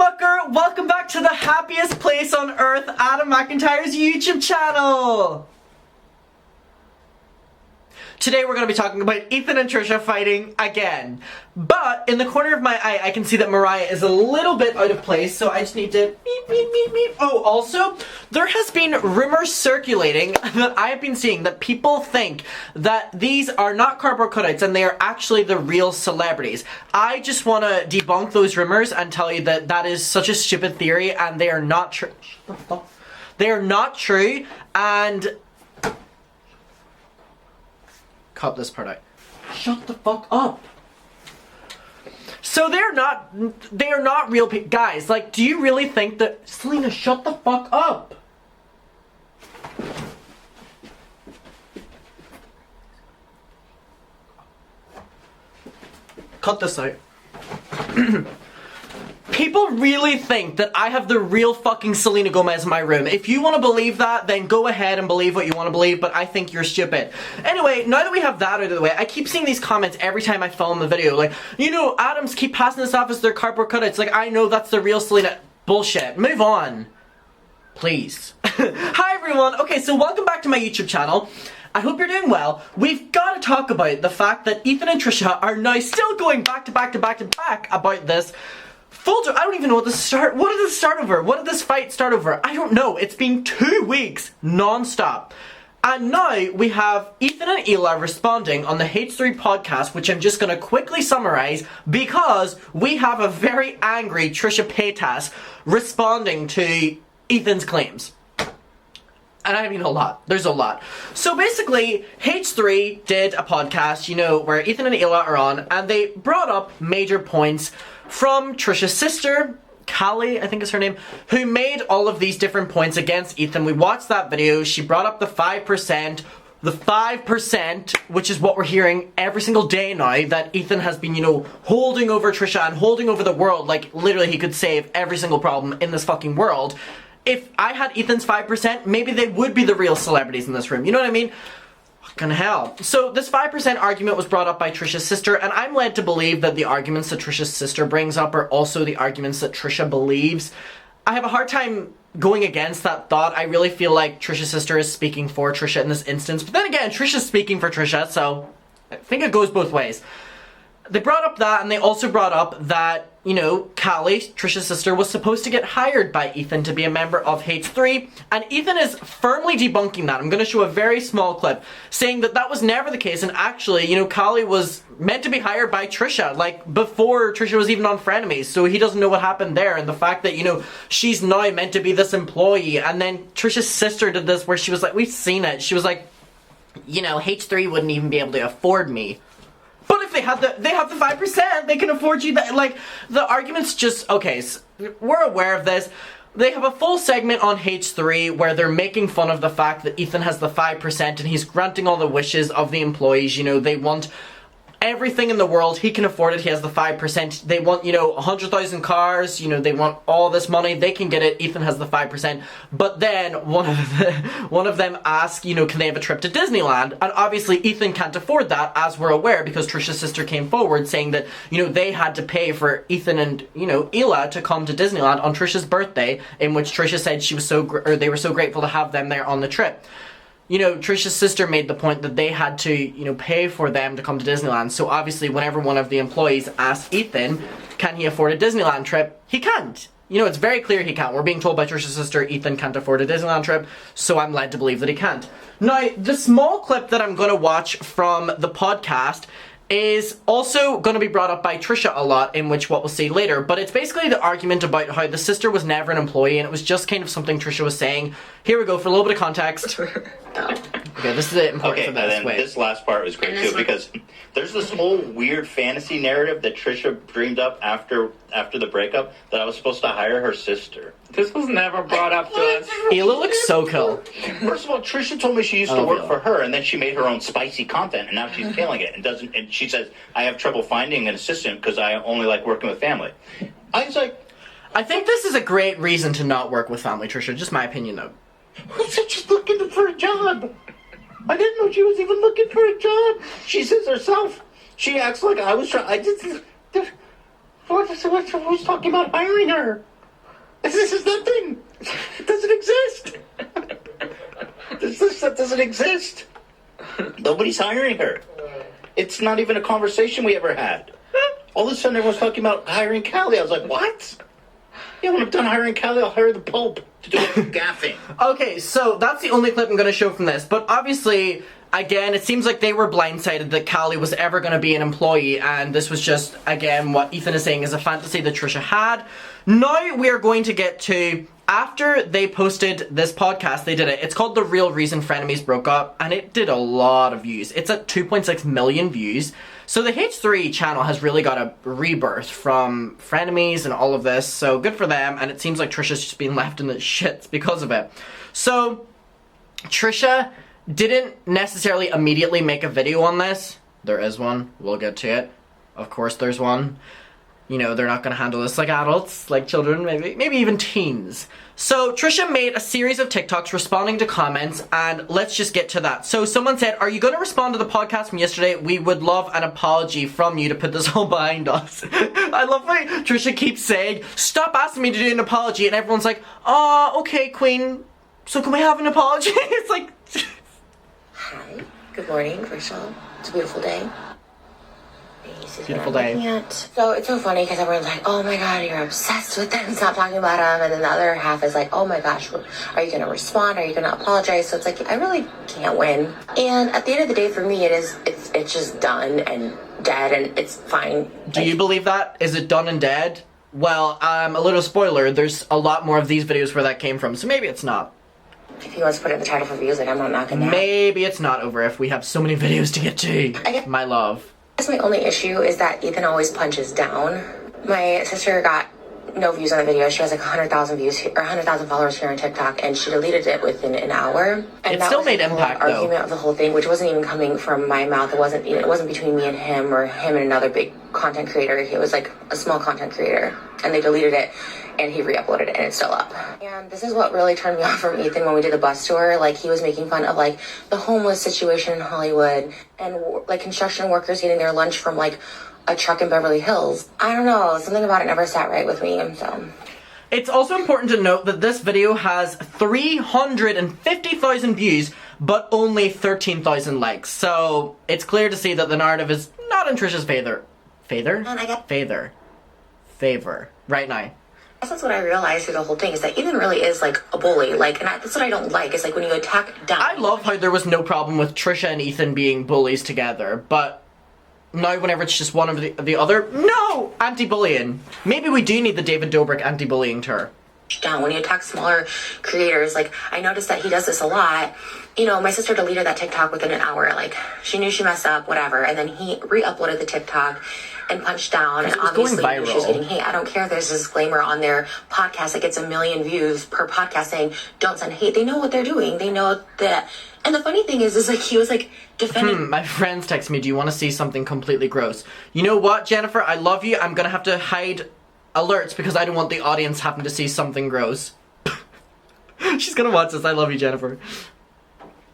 Mucker! Welcome back to the happiest place on earth, Adam McIntyre's YouTube channel! Today we're going to be talking about Ethan and Trisha fighting again. But in the corner of my eye, I can see that Mariah is a little bit out of place, so I just need to beep, beep, beep, beep. Oh, also, there has been rumors circulating that I have been seeing that people think that these are not cardboard cutouts and they are actually the real celebrities. I just want to debunk those rumors and tell you that that is such a stupid theory and they are not true. Shut the fuck. They are not true, and cut this part out. Shut the fuck up. So they are not real people. Guys, like, do you really think that... Selena, shut the fuck up. Cut this out. People really think that I have the real fucking Selena Gomez in my room. If you want to believe that, then go ahead and believe what you want to believe, but I think you're stupid. Anyway, now that we have that out of the way, I keep seeing these comments every time I film a video, like, you know, Adams keep passing this off as their cardboard cutouts, like, I know that's the real Selena. Bullshit. Move on. Please. Hi everyone. Okay, so welcome back to my YouTube channel. I hope you're doing well. We've got to talk about the fact that Ethan and Trisha are now still going back to back about this. I don't even know what did this start over? What did this fight start over? I don't know. It's been 2 weeks non-stop. And now we have Ethan and Ela responding on the H3 podcast, which I'm just going to quickly summarize because we have a very angry Trisha Paytas responding to Ethan's claims. And I mean a lot. There's a lot. So basically, H3 did a podcast, you know, where Ethan and Ela are on, and they brought up major points from Trisha's sister, Callie, I think is her name, who made all of these different points against Ethan. We watched that video. She brought up the 5%. The 5%, which is what we're hearing every single day now, that Ethan has been, you know, holding over Trisha and holding over the world. Like, literally, he could save every single problem in this fucking world. If I had Ethan's 5%, maybe they would be the real celebrities in this room. You know what I mean? Fucking hell. So this 5% argument was brought up by Trisha's sister, and I'm led to believe that the arguments that Trisha's sister brings up are also the arguments that Trisha believes. I have a hard time going against that thought. I really feel like Trisha's sister is speaking for Trisha in this instance. But then again, Trisha's speaking for Trisha, so I think it goes both ways. They brought up that, and they also brought up that, you know, Callie, Trisha's sister, was supposed to get hired by Ethan to be a member of H3, and Ethan is firmly debunking that. I'm going to show a very small clip saying that that was never the case, and actually, you know, Callie was meant to be hired by Trisha, like, before Trisha was even on Frenemies, so he doesn't know what happened there, and the fact that, you know, she's now meant to be this employee, and then Trisha's sister did this where she was like, we've seen it, she was like, you know, H3 wouldn't even be able to afford me. But if they have the 5%, they can afford you that. Like, the argument's just, okay, so we're aware of this. They have a full segment on H3 where they're making fun of the fact that Ethan has the 5% and he's granting all the wishes of the employees. You know, they want everything in the world. He can afford it. He has the 5%. They want, you know, 100,000 cars. You know, they want all this money. They can get it. Ethan has the 5%. But then one of them asks, you know, can they have a trip to Disneyland? And obviously Ethan can't afford that, as we're aware, because Trisha's sister came forward saying that, you know, they had to pay for Ethan and, you know, Ela to come to Disneyland on Trisha's birthday, in which Trisha said she was they were so grateful to have them there on the trip. You know, Trisha's sister made the point that they had to, you know, pay for them to come to Disneyland. So obviously whenever one of the employees asked Ethan, can he afford a Disneyland trip? He can't. You know, it's very clear he can't. We're being told by Trisha's sister Ethan can't afford a Disneyland trip, so I'm led to believe that he can't. Now, the small clip that I'm going to watch from the podcast is also going to be brought up by Trisha a lot, in which what we'll see later, but it's basically the argument about how the sister was never an employee, and it was just kind of something Trisha was saying. Here we go, for a little bit of context. Okay, this is important for this. And then this last part was great too, because there's this whole weird fantasy narrative that Trisha dreamed up after the breakup that I was supposed to hire her sister. This was never brought up to us. Ela looks so cool. First of all, Trisha told me she used to work for her, and then she made her own spicy content, and now she's killing it. And she says, I have trouble finding an assistant because I only like working with family. I was like, I think this is a great reason to not work with family, Trisha. Just my opinion, though. who's just looking for a job? I didn't know she was even looking for a job. She says herself. She acts like I was trying. Who's talking about hiring her? This is nothing. It doesn't exist. This stuff doesn't exist. Nobody's hiring her. It's not even a conversation we ever had. All of a sudden, everyone's talking about hiring Callie. I was like, what? Yeah, when I'm done hiring Callie, I'll hire the Pope to do gaffing. Okay, so that's the only clip I'm going to show from this. But obviously, again, it seems like they were blindsided that Callie was ever going to be an employee. And this was just, again, what Ethan is saying is a fantasy that Trisha had. Now we are going to get to... After they posted this podcast, they did it. It's called The Real Reason Frenemies Broke Up, and it did a lot of views. It's at 2.6 million views. So the H3 channel has really got a rebirth from Frenemies and all of this, so good for them, and it seems like Trisha's just been left in the shits because of it. So, Trisha didn't necessarily immediately make a video on this. There is one. We'll get to it. Of course there's one. You know, they're not going to handle this like adults, like children, maybe even teens. So, Trisha made a series of TikToks responding to comments, and let's just get to that. So, someone said, are you going to respond to the podcast from yesterday? We would love an apology from you to put this all behind us. I love how Trisha keeps saying, stop asking me to do an apology, and everyone's like, okay, Queen, so can we have an apology? It's like... Hi, good morning, first of all. It's a beautiful day. Beautiful day. So it's so funny because everyone's like, oh my god, you're obsessed with them, stop talking about them. And then the other half is like, oh my gosh, are you going to respond? Are you going to apologize? So it's like, I really can't win. And at the end of the day, for me, it's just done and dead, and it's fine. Do you believe that? Is it done and dead? Well, a little spoiler, there's a lot more of these videos where that came from, so maybe it's not. If he wants to put it in the title for views, like, I'm not knocking that. Maybe it's not over if we have so many videos to get to. My love. My only issue is that Ethan always punches down. My sister got no views on the video. She has like 100,000 views or 100,000 followers here on TikTok, and she deleted it within an hour. And it still made impact, though. Argument of the whole thing, which wasn't even coming from my mouth. It wasn't between me and him, or him and another big content creator. It was like a small content creator, and they deleted it, and he re-uploaded it, and it's still up. And this is what really turned me off from Ethan when we did the bus tour. Like, he was making fun of like the homeless situation in Hollywood, and like construction workers getting their lunch from like a truck in Beverly Hills. I don't know, something about it never sat right with me, and so... It's also important to note that this video has 350,000 views, but only 13,000 likes. So, it's clear to see that the narrative is not in Trisha's favor. Favor. Right now. That's what I realized through the whole thing, is that Ethan really is like a bully. Like, and that's what I don't like, is like when you attack down. I love how there was no problem with Trisha and Ethan being bullies together, but now whenever it's just one of the other, no! Anti-bullying. Maybe we do need the David Dobrik anti-bullying tour. Down when you attack smaller creators, like, I noticed that he does this a lot. You know, my sister deleted that TikTok within an hour. Like, she knew she messed up, whatever, and then he re-uploaded the TikTok and punched down, and obviously she was getting hate. I don't care if there's a disclaimer on their podcast that gets 1 million views per podcast saying don't send hate. They know what they're doing. They know that. And the funny thing is like, he was like defending. My friends text me, do you want to see something completely gross? You know what, Jennifer? I love you. I'm gonna have to hide alerts because I don't want the audience having to see something gross. She's gonna watch this. I love you, Jennifer.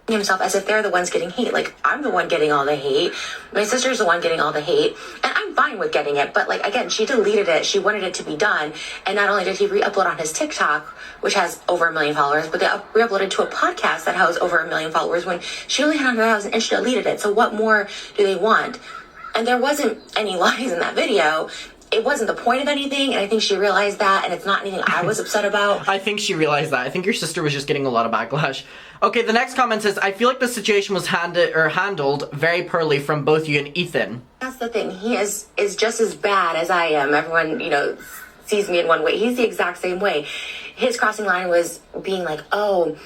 Himself as if they're the ones getting hate. Like, I'm the one getting all the hate. My sister's the one getting all the hate. And I'm fine with getting it. But, like, again, she deleted it. She wanted it to be done. And not only did he re-upload on his TikTok, which has over 1 million followers, but they re-uploaded to a podcast that has over 1 million followers when she only had 100,000 and she deleted it. So what more do they want? And there wasn't any lies in that video. It wasn't the point of anything, and I think she realized that, and it's not anything I was upset about. I think she realized that. I think your sister was just getting a lot of backlash. Okay, the next comment says, I feel like the situation was handled very poorly from both you and Ethan. That's the thing. He is just as bad as I am. Everyone, you know, sees me in one way. He's the exact same way. His crossing line was being like, oh,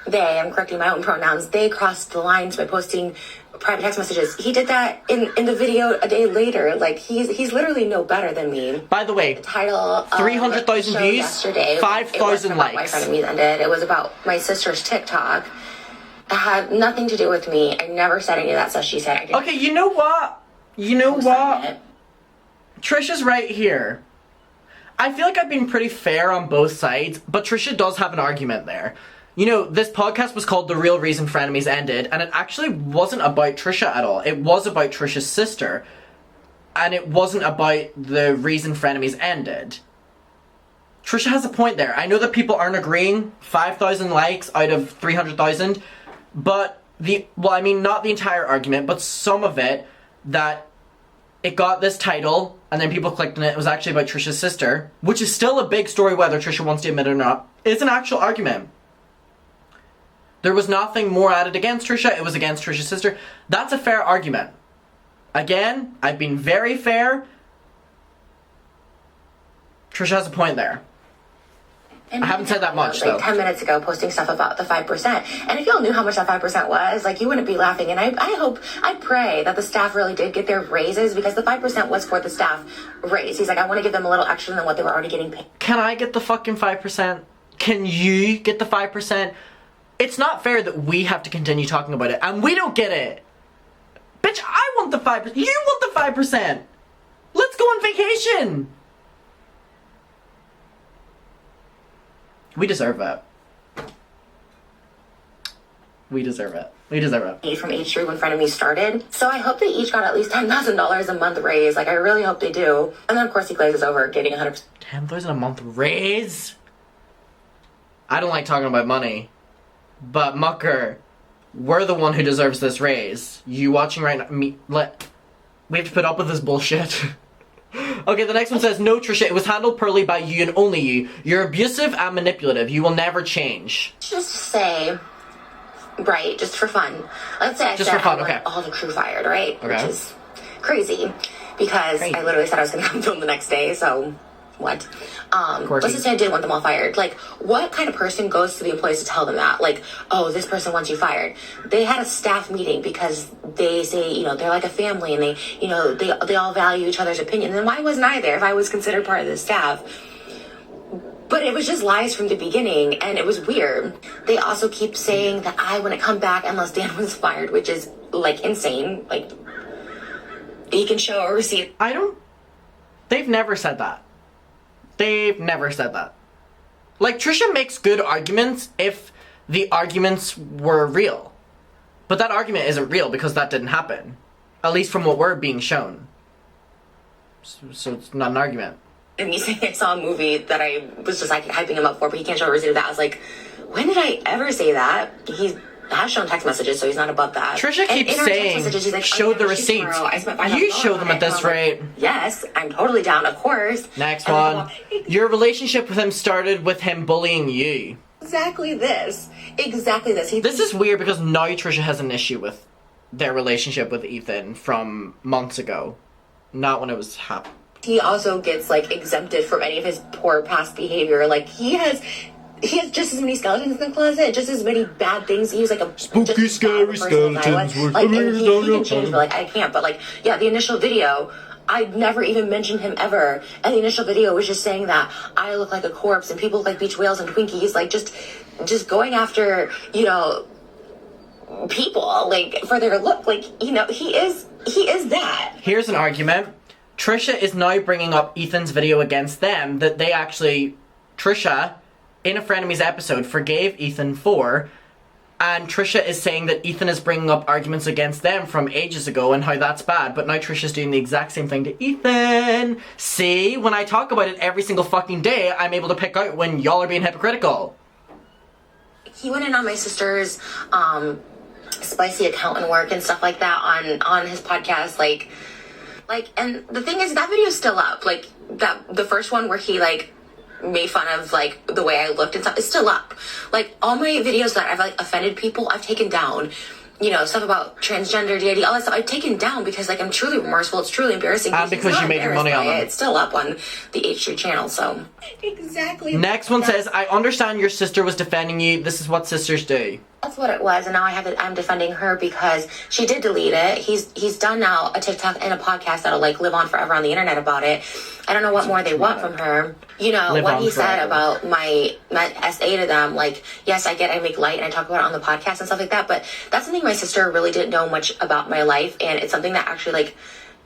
I'm correcting my own pronouns. They crossed the lines by posting private text messages. He did that in the video a day later. Like, he's literally no better than me. By the way, the title 300,000 views, 5,000 likes. My Frenemies ended. It was about my sister's TikTok. It had nothing to do with me. I never said any of that stuff she said. Okay, you know what? Trisha's right here. I feel like I've been pretty fair on both sides, but Trisha does have an argument there. You know, this podcast was called The Real Reason Frenemies Ended, and it actually wasn't about Trisha at all. It was about Trisha's sister. and it wasn't about the reason Frenemies ended. Trisha has a point there. I know that people aren't agreeing. 5,000 likes out of 300,000. But not the entire argument, but some of it, that it got this title, and then people clicked on it. It was actually about Trisha's sister, which is still a big story whether Trisha wants to admit it or not. It's an actual argument. There was nothing more added against Trisha. It was against Trisha's sister. That's a fair argument. Again, I've been very fair. Trisha has a point there. And I haven't said that much, like, though. 10 minutes ago, posting stuff about the 5%. And if y'all knew how much that 5% was, like, you wouldn't be laughing. And I pray that the staff really did get their raises, because the 5% was for the staff raise. He's like, I want to give them a little extra than what they were already getting paid. Can I get the fucking 5%? Can you get the 5%? It's not fair that we have to continue talking about it, and we don't get it. Bitch, I want the 5%. You want the 5%. Let's go on vacation. We deserve it. We deserve it. We deserve it. From H3 when Frenemies started. So I hope they each got at least $10,000 a month raise. Like, I really hope they do. And then, of course, he glazes over getting 100%. 10,000 a month raise? I don't like talking about money. But, Mucker, we're the one who deserves this raise. You watching right now, we have to put up with this bullshit. Okay, the next one says, no, Trisha, it was handled poorly by you and only you. You're abusive and manipulative. You will never change. Just say, right, just for fun. Let's say I Just said for fun, I want okay. all the crew fired, right? Okay. Which is crazy, because I literally said I was going to come film the next day, so what? Let's just say I did want them all fired. Like, what kind of person goes to the employees to tell them that? Like, oh, this person wants you fired. They had a staff meeting because they say, they're like a family, and they, they all value each other's opinion. And why wasn't I there if I was considered part of the staff? But it was just lies from the beginning, and it was weird. They also keep saying that I wouldn't come back unless Dan was fired, which is, like, insane. Like, you can show a receipt. They've never said that. They've never said that. Like, Trisha makes good arguments if the arguments were real. But that argument isn't real because that didn't happen. At least from what we're being shown. So it's not an argument. And me saying I saw a movie that I was just, like, hyping him up for, but he can't show a receipt of that. I was like, when did I ever say that? He has shown text messages, so he's not above that. Trisha keeps saying, he's like, show the receipts. You show them at this rate. Yes, I'm totally down, of course. Next one. Your relationship with him started with him bullying you. Exactly this. This is weird because now Trisha has an issue with their relationship with Ethan from months ago. Not when it was happening. He also gets, like, exempted from any of his poor past behavior. Like, he has just as many skeletons in the closet, just as many bad things. He was like a spooky, scary skeletons. Like, and he can change, but, like, I can't. But, like, yeah, the initial video, I never even mentioned him ever. And the initial video was just saying that I look like a corpse and people look like beach whales and Twinkies. Like, just going after, people, like, for their look. Like, he is that. Here's an argument. Trisha is now bringing up Ethan's video against them that they actually, Trisha, in a Frenemies episode, forgave Ethan for, and Trisha is saying that Ethan is bringing up arguments against them from ages ago and how that's bad, but now Trisha's doing the exact same thing to Ethan. See, when I talk about it every single fucking day, I'm able to pick out when y'all are being hypocritical. He went in on my sister's spicy accountant work and stuff like that on his podcast, like, and the thing is, that video's still up. Like, the first one where he, like, made fun of, like, the way I looked and stuff, is still up. Like, all my videos that I've, like, offended people, I've taken down. Stuff about transgender, DID, all that stuff, I've taken down because, like, I'm truly remorseful. It's truly embarrassing. And because you made your money on it. It's still up on the H3 channel, so. Exactly. Next one says, I understand your sister was defending you. This is what sisters do. That's what it was, and now I'm defending her because she did delete it. He's done now a TikTok and a podcast that'll, like, live on forever on the internet about it. I don't know what more they want from her. What he said about my SA to them, like, yes, I make light and I talk about it on the podcast and stuff like that, but that's something my sister really didn't know much about my life, and it's something that actually, like,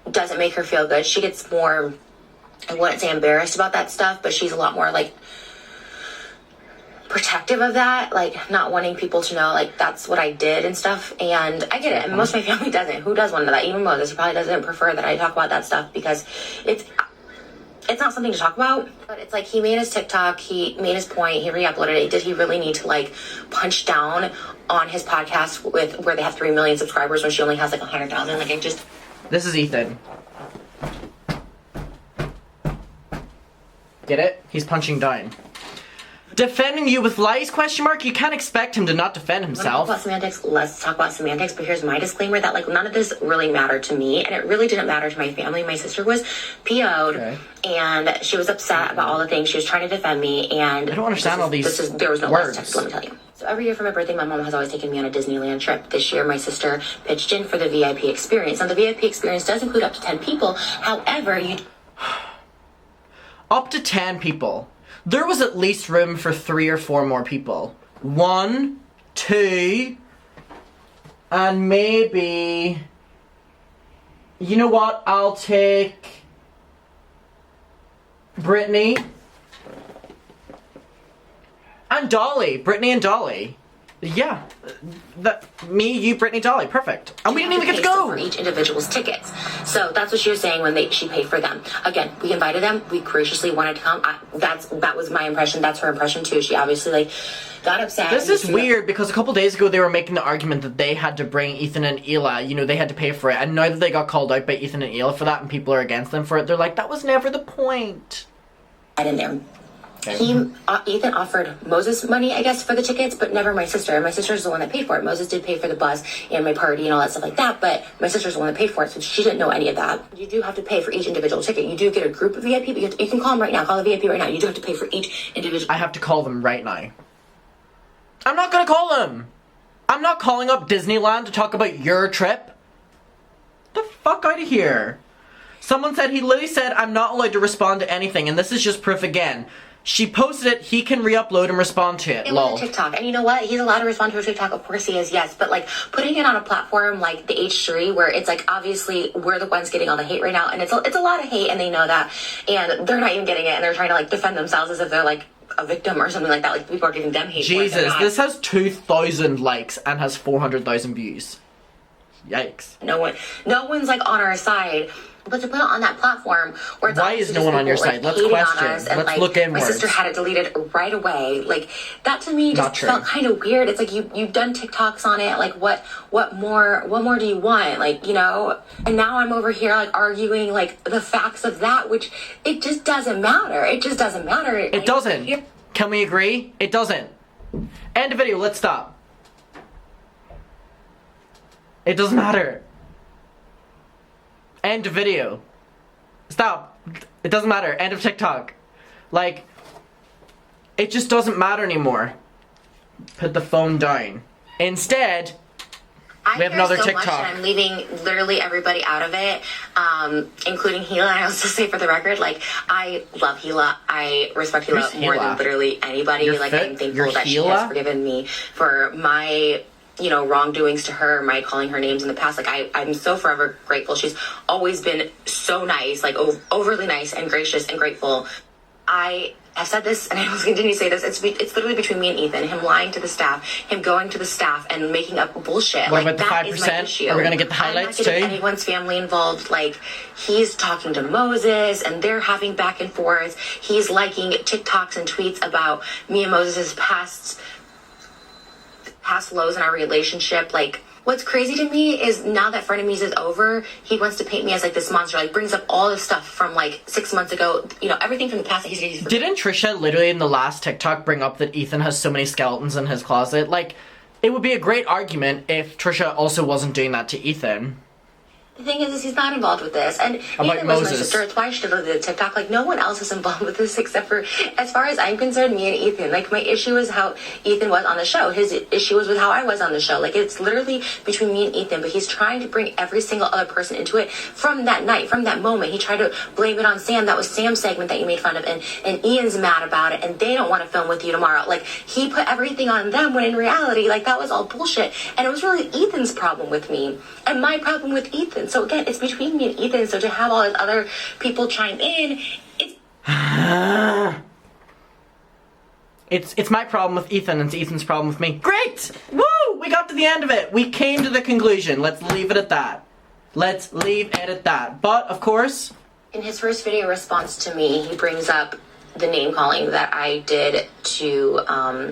doesn't make her feel good. She gets more, I wouldn't say embarrassed about that stuff, but she's a lot more, like, protective of that, like not wanting people to know like that's what I did and stuff. And I get it, and most of my family doesn't. Who does want to know that? Even Moses, he probably doesn't prefer that I talk about that stuff because it's not something to talk about. But it's like he made his TikTok, he made his point, he re-uploaded it. Did he really need to like punch down on his podcast with where they have 3 million subscribers when she only has like 100,000? Like it just. This is Ethan. Get it? He's punching down. Defending you with lies, question mark? You can't expect him to not defend himself. Let's talk about semantics, but here's my disclaimer that like none of this really mattered to me, and it really didn't matter to my family. My sister was PO'd, and she was upset about all the things. She was trying to defend me, and I don't understand all these there was no words. text, let me tell you. So every year for my birthday, my mom has always taken me on a Disneyland trip. This year, my sister pitched in for the VIP experience. Now, the VIP experience does include up to 10 people. However, Up to 10 people. There was at least room for 3 or 4 more people. 1, 2, and maybe... You know what? I'll take... Brittany. And Dolly. Brittany and Dolly. Yeah. Me, you, Brittany, Dolly. Perfect. And we didn't even get to go! For each individual's tickets. So that's what she was saying when she paid for them. Again, we invited them. We graciously wanted to come. That was my impression. That's her impression too. She obviously like got upset. This is weird because a couple days ago they were making the argument that they had to bring Ethan and Ela. You know, they had to pay for it. And now that they got called out by Ethan and Ela for that and people are against them for it, they're like, that was never the point. In there. Ethan offered Moses money, I guess, for the tickets, but never my sister. And my sister's the one that paid for it. Moses did pay for the bus and my party and all that stuff like that, but my sister's the one that paid for it, so she didn't know any of that. You do have to pay for each individual ticket. You do get a group of VIP, but you can call them right now. Call the VIP right now. You do have to pay for each individual. I have to call them right now. I'm not gonna call them! I'm not calling up Disneyland to talk about your trip. Get the fuck out of here. Someone said, he literally said, I'm not allowed to respond to anything, and this is just proof again. She posted it, he can re-upload and respond to it. It was a TikTok, and you know what? He's allowed to respond to a TikTok, of course he is, yes, but like putting it on a platform like the H3 where it's like obviously we're the ones getting all the hate right now, and it's a lot of hate and they know that, and they're not even getting it, and they're trying to like defend themselves as if they're like a victim or something like that, like people are giving them hate. Jesus, this has 2,000 likes and has 400,000 views. Yikes. No one's like on our side. But to put it on that platform where it's why is no one on your side? Let's question. Let's look inwards. My sister had it deleted right away. Like that to me just felt kind of weird. It's like you've done TikToks on it. Like what more do you want? Like, you know, and now I'm over here like arguing like the facts of that, which it just doesn't matter. It just doesn't matter. It doesn't. Can we agree? It doesn't. End of video. Let's stop. It doesn't matter. End of video. Stop. It doesn't matter. End of TikTok. Like, it just doesn't matter anymore. Put the phone down. Instead, we have another TikTok. Much, and I'm leaving literally everybody out of it, including Gila. I also say for the record, like, I love Gila. I respect Gila more than literally anybody. Like, I'm thankful that she has forgiven me for my wrongdoings to her, my calling her names in the past. Like, I'm so forever grateful. She's always been so nice, like overly nice and gracious and grateful. I have said this, and I will continue to say this. It's literally between me and Ethan. Him lying to the staff, him going to the staff and making up bullshit. What like, about the 5%? Are we gonna get the highlights too? I'm not getting anyone's family involved. Like, he's talking to Moses, and they're having back and forth. He's liking TikToks and tweets about me and Moses' past lows in our relationship. Like, what's crazy to me is now that Frenemies is over, he wants to paint me as like this monster. Like, brings up all this stuff from like 6 months ago, everything from the past that he's Didn't Trisha literally in the last TikTok bring up that Ethan has so many skeletons in his closet? Like, it would be a great argument if Trisha also wasn't doing that to Ethan. The thing is he's not involved with this. And Ethan was my sister. It's why I should have deleted TikTok. Like, no one else is involved with this except for, as far as I'm concerned, me and Ethan. Like, my issue is how Ethan was on the show. His issue was with how I was on the show. Like, it's literally between me and Ethan, but he's trying to bring every single other person into it from that night, from that moment. He tried to blame it on Sam. That was Sam's segment that you made fun of, and Ian's mad about it, and they don't want to film with you tomorrow. Like, he put everything on them when in reality, like, that was all bullshit. And it was really Ethan's problem with me and my problem with Ethan. So again, it's between me and Ethan, so to have all these other people chime in, it's... It's my problem with Ethan, and it's Ethan's problem with me. Great! Woo! We got to the end of it. We came to the conclusion. Let's leave it at that. Let's leave it at that. But, of course... In his first video response to me, he brings up the name calling that I did to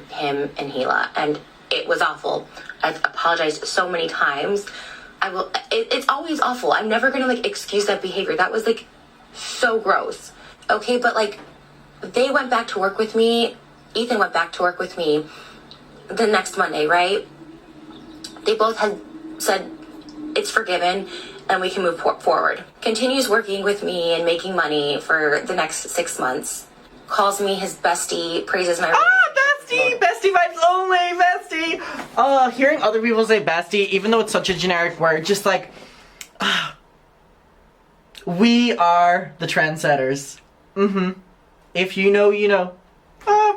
him and Gila, and it was awful. I've apologized so many times. It's always awful. I'm never gonna, like, excuse that behavior. That was, like, so gross. Okay, but, like, they went back to work with me. Ethan went back to work with me the next Monday, right? They both had said it's forgiven and we can move forward. Continues working with me and making money for the next 6 months. Calls me his bestie, praises my... Bestie! Bestie vibes only! Bestie! Hearing other people say bestie, even though it's such a generic word, just like... we are the trendsetters. Mm-hmm. If you know, you know.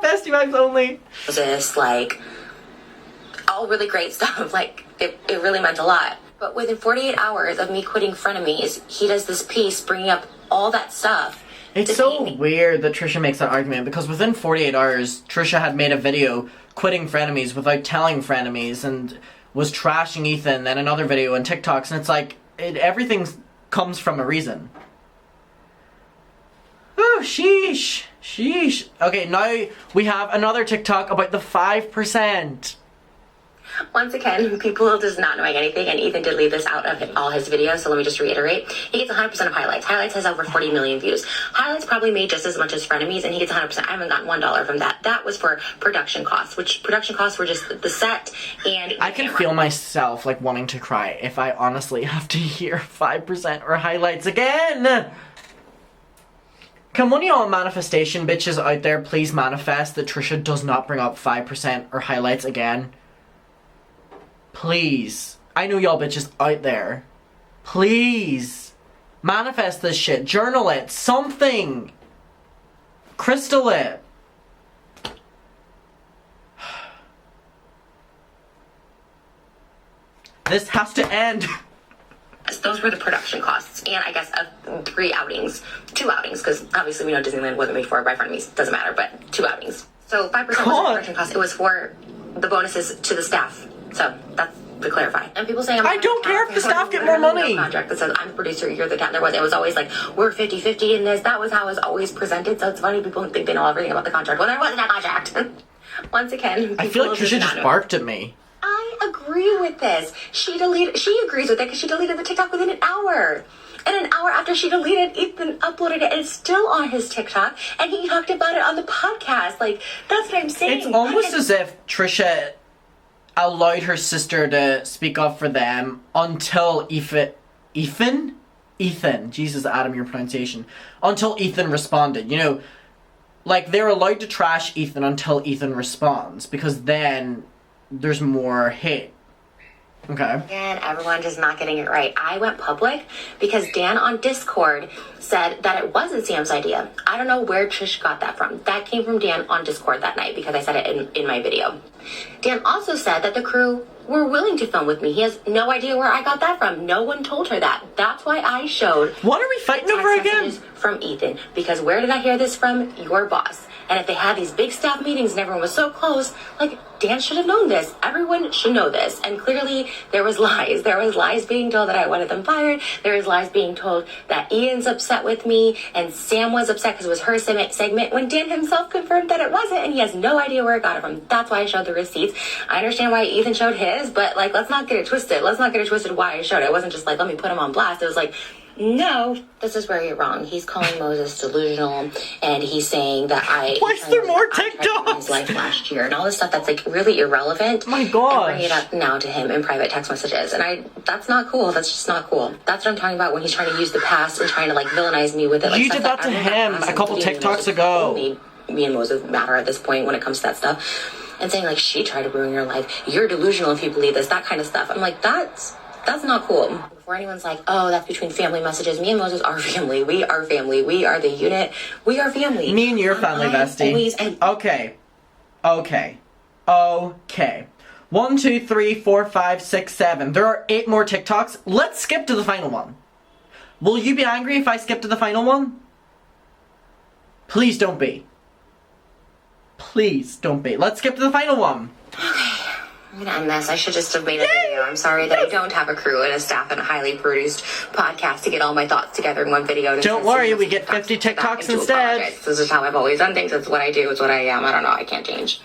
Bestie vibes only. This, like, all really great stuff. Like, it really meant a lot. But within 48 hours of me quitting Frenemies, he does this piece bringing up all that stuff. It's so weird that Trisha makes that argument, because within 48 hours, Trisha had made a video quitting Frenemies without telling Frenemies, and was trashing Ethan, and another video and TikToks, and it's like, everything comes from a reason. Oh, sheesh. Sheesh. Okay, now we have another TikTok about the 5%. Once again, people just not knowing anything, and Ethan did leave this out of all his videos, so let me just reiterate. He gets 100% of highlights. Highlights has over 40 million views. Highlights probably made just as much as Frenemies, and he gets 100%. I haven't gotten $1 from that. That was for production costs, which production costs were just the set and... I can feel myself, like, wanting to cry if I honestly have to hear 5% or highlights again! Can one of y'all manifestation bitches out there please manifest that Trisha does not bring up 5% or highlights again? Please. I know y'all bitches out there. Please. Manifest this shit. Journal it. Something. Crystal it. This has to end. Those were the production costs, and I guess 2 outings, because obviously we know Disneyland wasn't made for by Frenemies. Doesn't matter, but 2 outings. So 5% was the production cost. It was for the bonuses to the staff. So that's to clarify. And people say I don't care if the staff get more money. No contract that says I'm the producer, you're the talent. It was always like we're 50-50 in this. That was how it was always presented. So it's funny people think they know everything about the contract. Well, there wasn't a contract. Once again, I feel like Trisha just barked at me. I agree with this. She agrees with it because she deleted the TikTok within an hour. And an hour after she deleted, Ethan uploaded it, and it's still on his TikTok, and he talked about it on the podcast. Like, that's what I'm saying. It's almost as if Trisha allowed her sister to speak up for them until Ethan? Jesus, Adam, your pronunciation. Until Ethan responded. You know, like, they're allowed to trash Ethan until Ethan responds, because then there's more hate. Okay. Again, everyone just not getting it right. I went public because Dan on Discord said that it wasn't Sam's idea. I don't know where Trish got that from. That came from Dan on Discord that night because I said it in my video. Dan also said that the crew were willing to film with me. He has no idea where I got that from. No one told her that. That's why I showed... What are we fighting over again? ...from Ethan. Because where did I hear this from? Your boss. And if they had these big staff meetings and everyone was so close, like, Dan should have known this. Everyone should know this. And clearly, there was lies. There was lies being told that I wanted them fired. There was lies being told that Ian's upset with me and Sam was upset because it was her segment when Dan himself confirmed that it wasn't, and he has no idea where it got it from. That's why I showed the receipts. I understand why Ethan showed his, but, like, let's not get it twisted. Let's not get it twisted why I showed it. It wasn't just like, let me put him on blast. It was like, no, this is where you're wrong. He's calling Moses delusional, and he's saying that Why is there more TikToks? His life last year and all this stuff that's like really irrelevant. My gosh. And bring it up now to him in private text messages, and that's not cool. That's just not cool. That's what I'm talking about when he's trying to use the past and trying to like villainize me with it. Like, you did that to him a couple TikToks ago. Me and Moses matter at this point when it comes to that stuff, and saying like she tried to ruin your life. You're delusional if you believe this. That kind of stuff. I'm like that's not cool. Before anyone's like, oh, that's between family messages. Me and Moses are family. We are family. We are the unit. We are family. Me and your family, bestie. Okay. 1, 2, 3, 4, 5, 6, 7. There are 8 more TikToks. Let's skip to the final one. Will you be angry if I skip to the final one? Please don't be. Please don't be. Let's skip to the final one. I'm gonna end this. I should just have made a video. I'm sorry that I don't have a crew and a staff and a highly produced podcast to get all my thoughts together in one video. Don't worry, we get 50 TikToks instead. This is how I've always done things. It's what I do. It's what I am. I don't know. I can't change.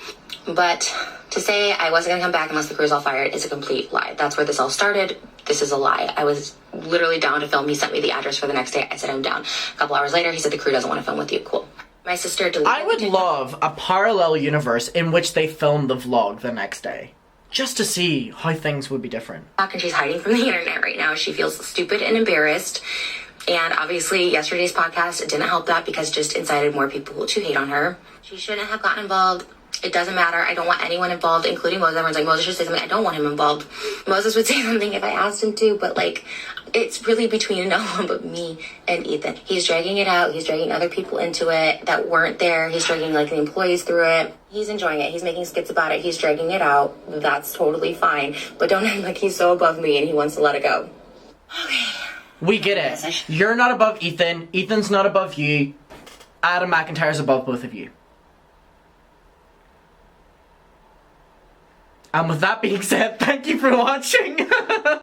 But to say I wasn't gonna come back unless the crew's all fired is a complete lie. That's where this all started. This is a lie. I was literally down to film. He sent me the address for the next day. I said I'm down. A couple hours later, he said the crew doesn't want to film with you. Cool. My sister deleted I would love a parallel universe in which they filmed the vlog the next day. Just to see how things would be different. And she's hiding from the internet right now. She feels stupid and embarrassed. And obviously yesterday's podcast didn't help that because it just incited more people to hate on her. She shouldn't have gotten involved. It doesn't matter. I don't want anyone involved, including Moses. Everyone's like, Moses should say something. I don't want him involved. Moses would say something if I asked him to, but like, it's really between no one but me and Ethan. He's dragging it out. He's dragging other people into it that weren't there. He's dragging like the employees through it. He's enjoying it. He's making skits about it. He's dragging it out. That's totally fine. But don't act like he's so above me and he wants to let it go. Okay. We get it. You're not above Ethan. Ethan's not above you. Adam McIntyre's above both of you. And with that being said, thank you for watching.